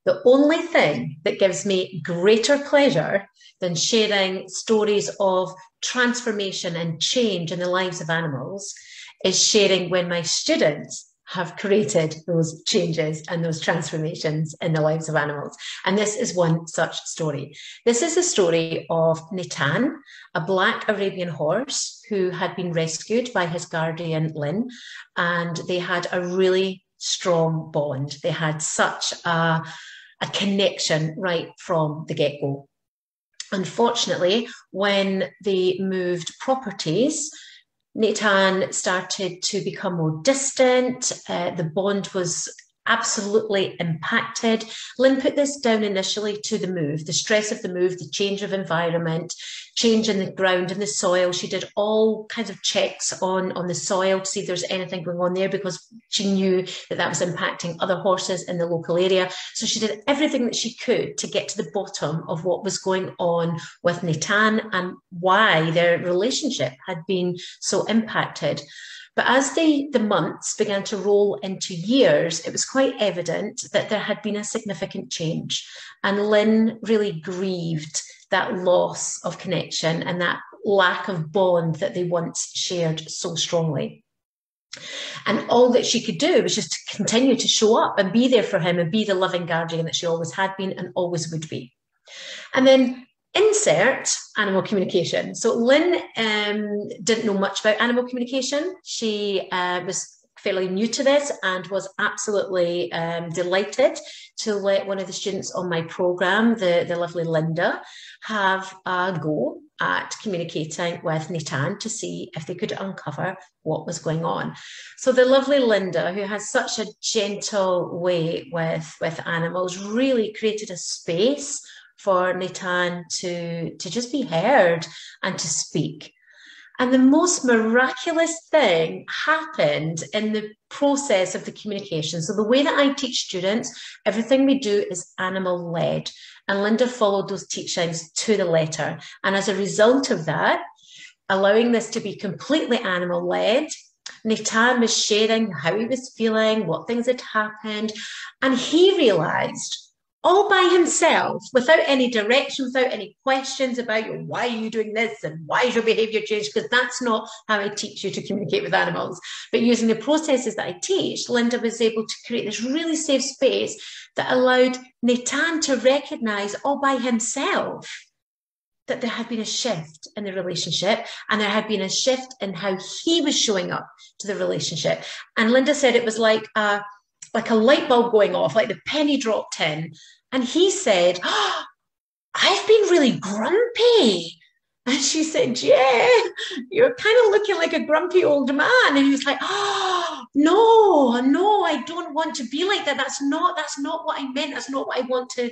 The only thing that gives me greater pleasure than sharing stories of transformation and change in the lives of animals is sharing when my students have created those changes and those transformations in the lives of animals. And this is one such story. This is the story of Natan, a black Arabian horse who had been rescued by his guardian, Lynn, and they had a really strong bond. They had such a connection right from the get-go. Unfortunately, when they moved properties, Natan started to become more distant. The bond was absolutely impacted. Lynn put this down initially to the move, the stress of the move, the change of environment, change in the ground and the soil. She did all kinds of checks on the soil to see if there's anything going on there because she knew that that was impacting other horses in the local area. So she did everything that she could to get to the bottom of what was going on with Natan and why their relationship had been so impacted. But as the months began to roll into years, it was quite evident that there had been a significant change. And Lynn really grieved that loss of connection and that lack of bond that they once shared so strongly. And all that she could do was just to continue to show up and be there for him and be the loving guardian that she always had been and always would be. And then insert animal communication. So Lynn didn't know much about animal communication. She was fairly new to this and was absolutely delighted to let one of the students on my program, the lovely Linda, have a go at communicating with Natan to see if they could uncover what was going on. So the lovely Linda, who has such a gentle way with animals, really created a space for Natan to just be heard and to speak. And the most miraculous thing happened in the process of the communication. So the way that I teach students, everything we do is animal-led. And Linda followed those teachings to the letter. And as a result of that, allowing this to be completely animal-led, Natan was sharing how he was feeling, what things had happened, and he realised all by himself, without any direction, without any questions about why are you doing this and why is your behaviour changed, because that's not how I teach you to communicate with animals. But using the processes that I teach, Linda was able to create this really safe space that allowed Natan to recognise all by himself that there had been a shift in the relationship and there had been a shift in how he was showing up to the relationship. And Linda said it was like a light bulb going off, like the penny dropped in. And he said, "Oh, I've been really grumpy." And she said, "Yeah, you're kind of looking like a grumpy old man." And he was like, "Oh, no, I don't want to be like that. That's not what I meant. That's not what I want to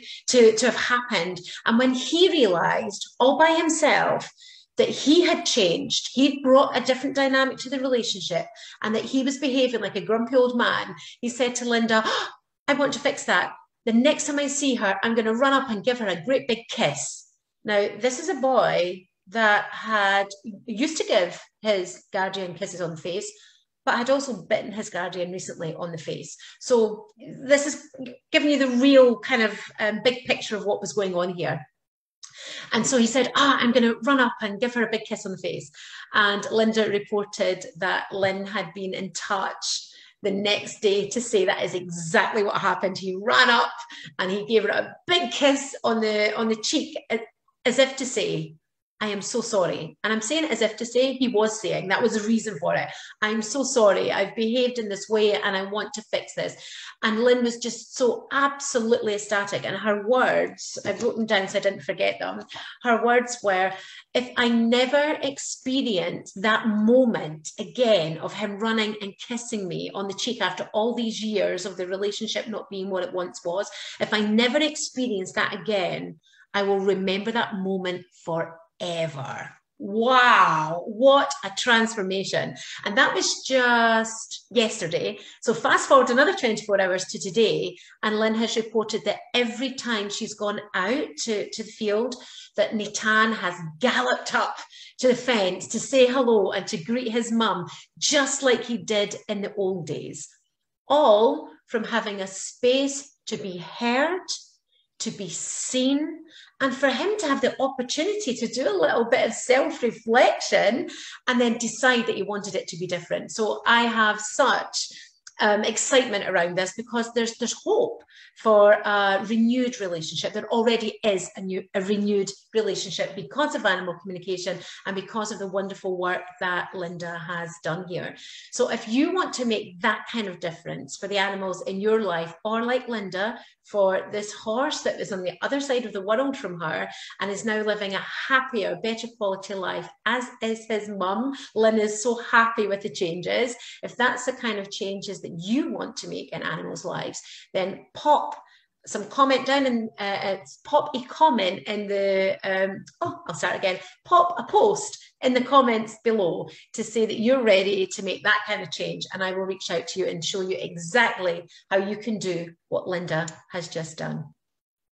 have happened." And when he realized all by himself that he had changed, he'd brought a different dynamic to the relationship and that he was behaving like a grumpy old man, he said to Linda, "Oh, I want to fix that. The next time I see her, I'm going to run up and give her a great big kiss." Now, this is a boy that had used to give his guardian kisses on the face, but had also bitten his guardian recently on the face. So this is giving you the real kind of big picture of what was going on here. And so he said, "I'm going to run up and give her a big kiss on the face." And Linda reported that Lynn had been in touch the next day to say that is exactly what happened. He ran up and he gave her a big kiss on the cheek, as if to say, "I am so sorry." And I'm saying as if to say, he was saying, that was the reason for it. "I'm so sorry. I've behaved in this way and I want to fix this." And Lynn was just so absolutely ecstatic. And her words, I've written down so I didn't forget them. Her words were, "If I never experience that moment again of him running and kissing me on the cheek after all these years of the relationship not being what it once was, if I never experience that again, I will remember that moment forever." Wow, what a transformation. And that was just yesterday. So fast forward another 24 hours to today, and Lynn has reported that every time she's gone out to the field, that Natan has galloped up to the fence to say hello and to greet his mum, just like he did in the old days. All from having a space to be heard, to be seen, and for him to have the opportunity to do a little bit of self-reflection and then decide that he wanted it to be different. So I have such excitement around this, because there's hope for a renewed relationship. There already is a renewed relationship because of animal communication and because of the wonderful work that Linda has done here. So if you want to make that kind of difference for the animals in your life, or like Linda, for this horse that was on the other side of the world from her and is now living a happier, better quality life, as is his mum. Lynn is so happy with the changes. If that's the kind of changes that you want to make in animals' lives, then pop some comment down and pop a comment in the pop a post in the comments below to say that you're ready to make that kind of change, and I will reach out to you and show you exactly how you can do what Linda has just done.